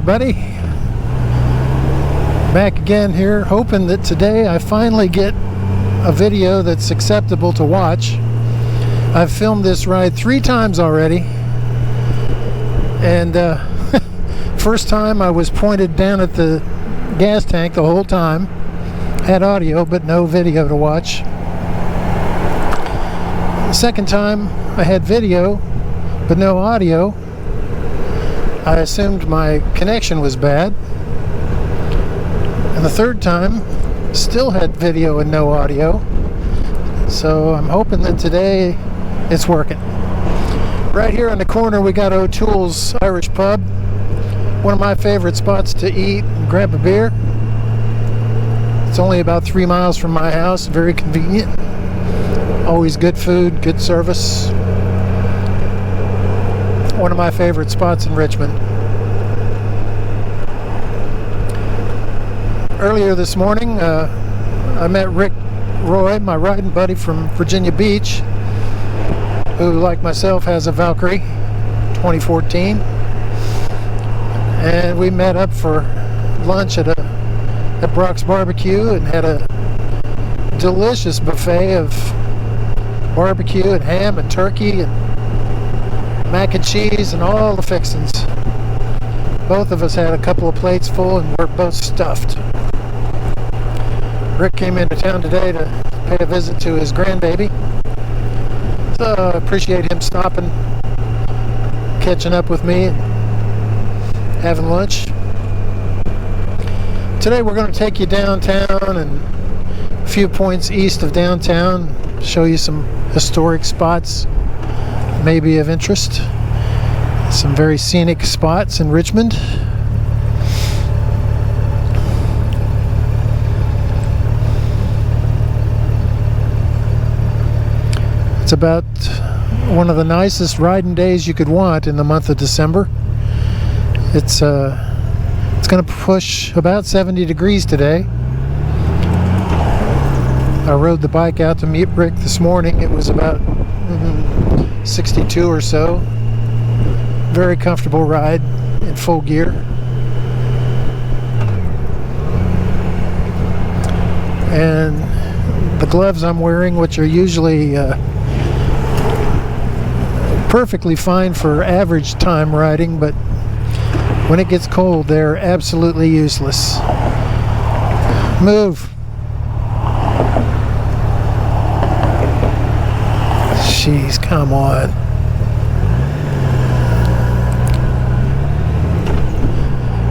everybody. Back again here, hoping that today I finally get a video that's acceptable to watch. I've filmed this ride 3 times already, and first time I was pointed down at the gas tank the whole time. Had audio but no video to watch. The second time I had video but no audio. I assumed my connection was bad. And the third time still had video and no audio. So I'm hoping that today it's working. Right here on the corner we got O'Toole's Irish Pub. One of my favorite spots to eat and grab a beer. It's only about 3 miles from my house, very convenient. Always good food, good service. One of my favorite spots in Richmond. Earlier this morning, I met Rick Roy, my riding buddy from Virginia Beach, who, like myself, has a Valkyrie 2014. And we met up for lunch at Brock's Barbecue and had a delicious buffet of barbecue and ham and turkey and mac and cheese and all the fixings. Both of us had a couple of plates full and we're both stuffed. Rick came into town today to pay a visit to his grandbaby. So I appreciate him stopping, catching up with me, and having lunch. Today we're going to take you downtown and a few points east of downtown, show you some historic spots maybe of interest. Some very scenic spots in Richmond. It's about one of the nicest riding days you could want in the month of December. It's going to push about 70 degrees today. I rode the bike out to meet Rick this morning. It was about 62 or so. Very comfortable ride in full gear. And the gloves I'm wearing, which are usually perfectly fine for average time riding, but when it gets cold, they're absolutely useless. Move. Jeez, come on.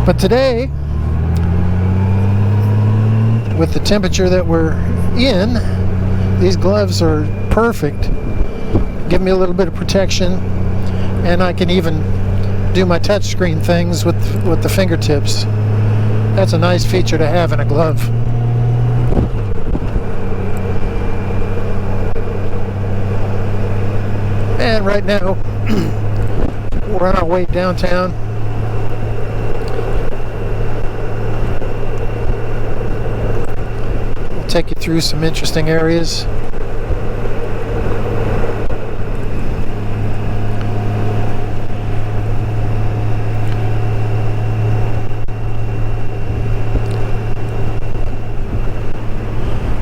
But today, with the temperature that we're in, these gloves are perfect. Give me a little bit of protection, and I can even do my touchscreen things with the fingertips. That's a nice feature to have in a glove. And right now, we're on our way downtown. We'll take you through some interesting areas.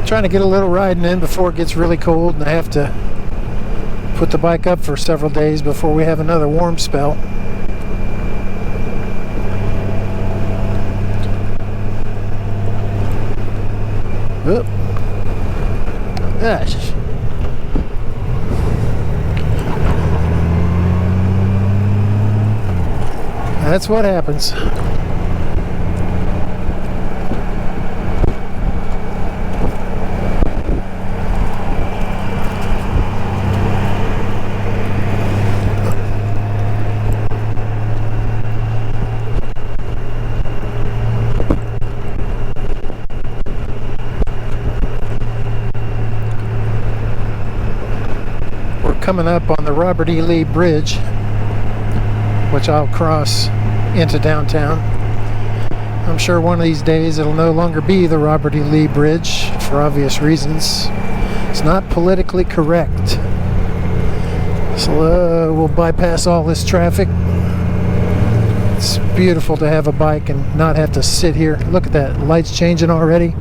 Trying to get a little riding in before it gets really cold and I have to put the bike up for several days before we have another warm spell. Oop. Gosh. That's what happens. Coming up on the Robert E. Lee Bridge, which I'll cross into downtown. I'm sure one of these days it'll no longer be the Robert E. Lee Bridge for obvious reasons. It's not politically correct. So we'll bypass all this traffic. It's beautiful to have a bike and not have to sit here. Look at that, lights changing already.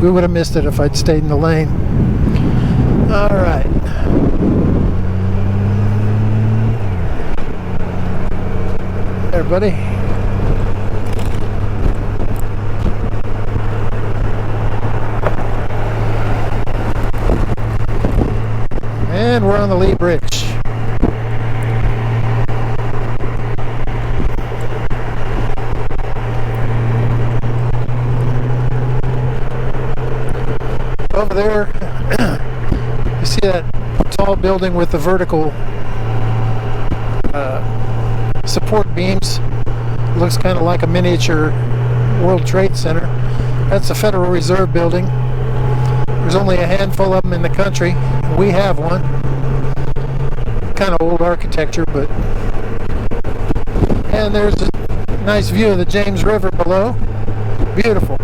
We would have missed it if I'd stayed in the lane. All right. There, buddy. And we're on the Lee Bridge. Over there, you see that tall building with the vertical support beams. Looks kind of like a miniature World Trade Center. That's the Federal Reserve building. There's only a handful of them in the country. We have one. Kind of old architecture, but... And there's a nice view of the James River below. Beautiful.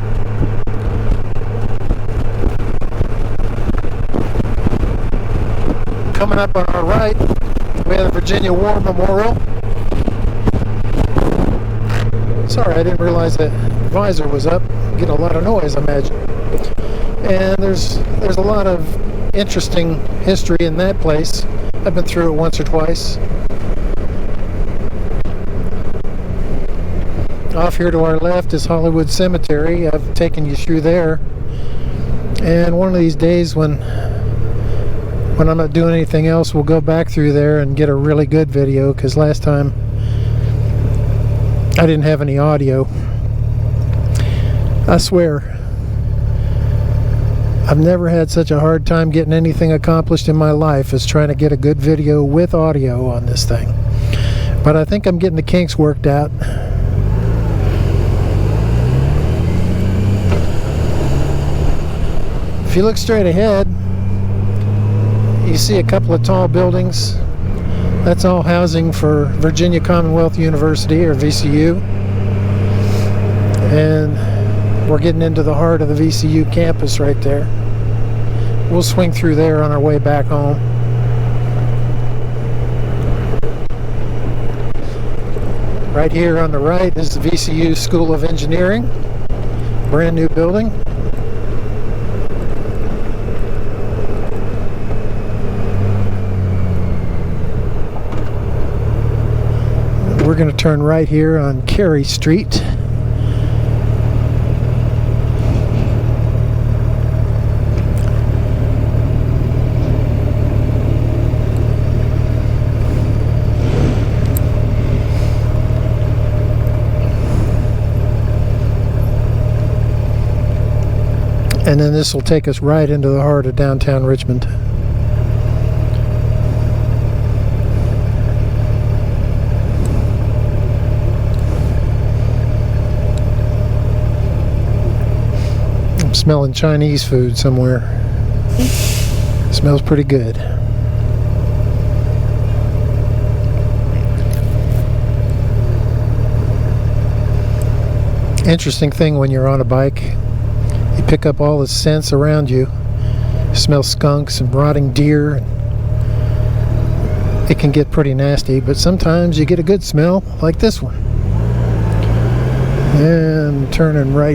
Coming up on our right, we have the Virginia War Memorial. Sorry, I didn't realize that visor was up. Get a lot of noise, I imagine. And there's a lot of interesting history in that place. I've been through it once or twice. Off here to our left is Hollywood Cemetery. I've taken you through there. And one of these days when I'm not doing anything else, we'll go back through there and get a really good video, because last time I didn't have any audio. I swear, I've never had such a hard time getting anything accomplished in my life as trying to get a good video with audio on this thing. But I think I'm getting the kinks worked out. If you look straight ahead, you see a couple of tall buildings. That's all housing for Virginia Commonwealth University, or VCU. And we're getting into the heart of the VCU campus right there. We'll swing through there on our way back home. Right here on the right is the VCU School of Engineering. Brand new building. We're going to turn right here on Carey Street. And then this will take us right into the heart of downtown Richmond. I'm smelling Chinese food somewhere. It smells pretty good. Interesting thing when you're on a bike. You pick up all the scents around you. You smell skunks and rotting deer. It can get pretty nasty, but sometimes you get a good smell like this one. And turning right